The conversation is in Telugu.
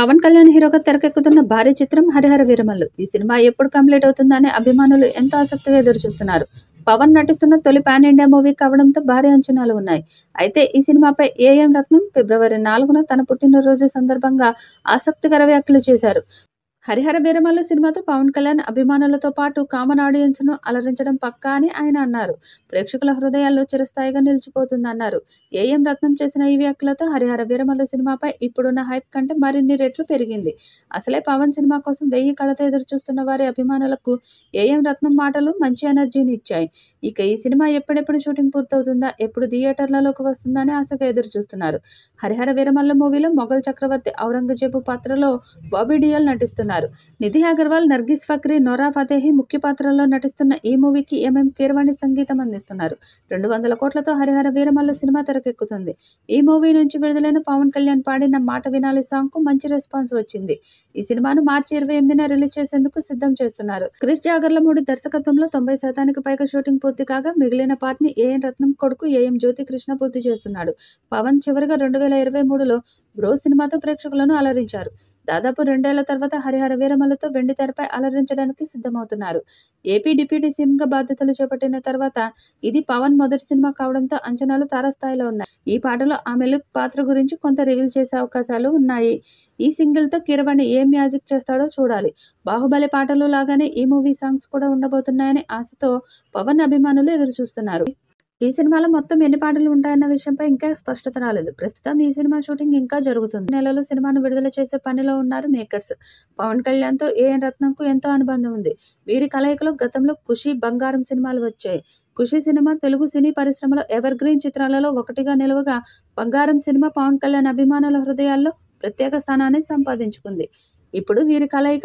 పవన్ కళ్యాణ్ హీరోగా తెరకెక్కుతున్న భారీ చిత్రం హరిహర వీరమల్లు. ఈ సినిమా ఎప్పుడు కంప్లీట్ అవుతుందని అభిమానులు ఎంతో ఆసక్తిగా ఎదురుచూస్తున్నారు. పవన్ నటిస్తున్న తొలి పాన్ ఇండియా మూవీ కావడంతో భారీ అంచనాలు ఉన్నాయి. అయితే ఈ సినిమాపై ఏఎం రత్నం ఫిబ్రవరి 4న తన పుట్టినరోజు సందర్భంగా ఆసక్తికర వ్యాఖ్యలు చేశారు. హరిహర వీరమల్లు సినిమాతో పవన్ కళ్యాణ్ అభిమానులతో పాటు కామన్ ఆడియన్స్ ను అలరించడం పక్కా అని ఆయన అన్నారు. ప్రేక్షకుల హృదయాల్లో చిరస్థాయిగా నిలిచిపోతుందన్నారు. ఏఎం రత్నం చేసిన ఈ వ్యాఖ్యలతో హరిహర వీరమల్లు సినిమాపై ఇప్పుడున్న హైప్ కంటే మరిన్ని రెట్లు పెరిగింది. అసలే పవన్ సినిమా కోసం 1000 కళ్ళతో ఎదురుచూస్తున్న వారి అభిమానులకు ఏఎం రత్నం మాటలు మంచి ఎనర్జీని ఇచ్చాయి. ఇక ఈ సినిమా ఎప్పుడెప్పుడు షూటింగ్ పూర్తవుతుందా, ఎప్పుడు థియేటర్లలోకి వస్తుందా అని ఆశగా ఎదురుచూస్తున్నారు. హరిహర వీరమల్లు మూవీలో మొఘల్ చక్రవర్తి ఔరంగజేబు పాత్రలో బాబీ డియోల్ నటిస్తున్నారు. నిధి అగర్వాల్, నర్గిస్ ఫక్రీ, నోరా ఫతేహి ముఖ్య పాత్రల్లో నటిస్తున్న ఈ మూవీకి ఎంఎం కీరవాణి సంగీతం అందిస్తున్నారు. 200 కోట్లతో హరిహర వీరమల్లు సినిమా తెరకెక్కుతుంది. ఈ మూవీ నుంచి విడుదలైన పవన్ కళ్యాణ్ పాడిన మాట వినాలి సాంగ్ కు మంచి రెస్పాన్స్ వచ్చింది. ఈ సినిమాను మార్చి 28న రిలీజ్ చేసేందుకు సిద్ధం చేస్తున్నారు. క్రిష్ జాగర్లమూడి దర్శకత్వంలో 90% పైగా షూటింగ్ పూర్తి కాగా మిగిలిన పార్ట్ ని ఏఎం రత్నం కొడుకు ఏఎం జ్యోతి కృష్ణ పూర్తి చేస్తున్నాడు. పవన్ చివరిగా 2023లో బ్రో సినిమాతో ప్రేక్షకులను అలరించారు. దాదాపు 2 ఏళ్ల తర్వాత హరిహర వీరమల్లుతో వెండి తెరపై అలరించడానికి సిద్ధమవుతున్నారు. ఏపీ డిప్యూటీ సీఎంగా బాధ్యతలు చేపట్టిన తర్వాత ఇది పవన్ మొదటి సినిమా కావడంతో అంచనాలు తారాస్థాయిలో ఉన్నాయి. ఈ పాటలో ఆమె లుక్, పాత్ర గురించి కొంత రివీల్ చేసే అవకాశాలు ఉన్నాయి. ఈ సింగిల్ తో కీరవాణి ఏం మ్యాజిక్ చేస్తాడో చూడాలి. బాహుబలి పాటలు లాగానే ఈ మూవీ సాంగ్స్ కూడా ఉండబోతున్నాయని ఆశతో పవన్ అభిమానులు ఎదురుచూస్తున్నారు. ఈ సినిమాలో మొత్తం ఎన్ని పాటలు ఉంటాయన్న విషయంపై ఇంకా స్పష్టత రాలేదు. ప్రస్తుతం ఈ సినిమా షూటింగ్ ఇంకా జరుగుతుంది. నెలలో సినిమాను విడుదల చేసే పనిలో ఉన్నారు మేకర్స్. పవన్ కళ్యాణ్ తో ఏఎం రత్నంకు ఎంతో అనుబంధం ఉంది. వీరి కలయికలో గతంలో ఖుషి, బంగారం సినిమాలు వచ్చాయి. ఖుషి సినిమా తెలుగు సినీ పరిశ్రమలో ఎవర్ గ్రీన్ చిత్రాలలో ఒకటిగా నిలవగా, బంగారం సినిమా పవన్ కళ్యాణ్ అభిమానుల హృదయాల్లో ప్రత్యేక స్థానాన్ని సంపాదించుకుంది. ఇప్పుడు వీరి కలయిక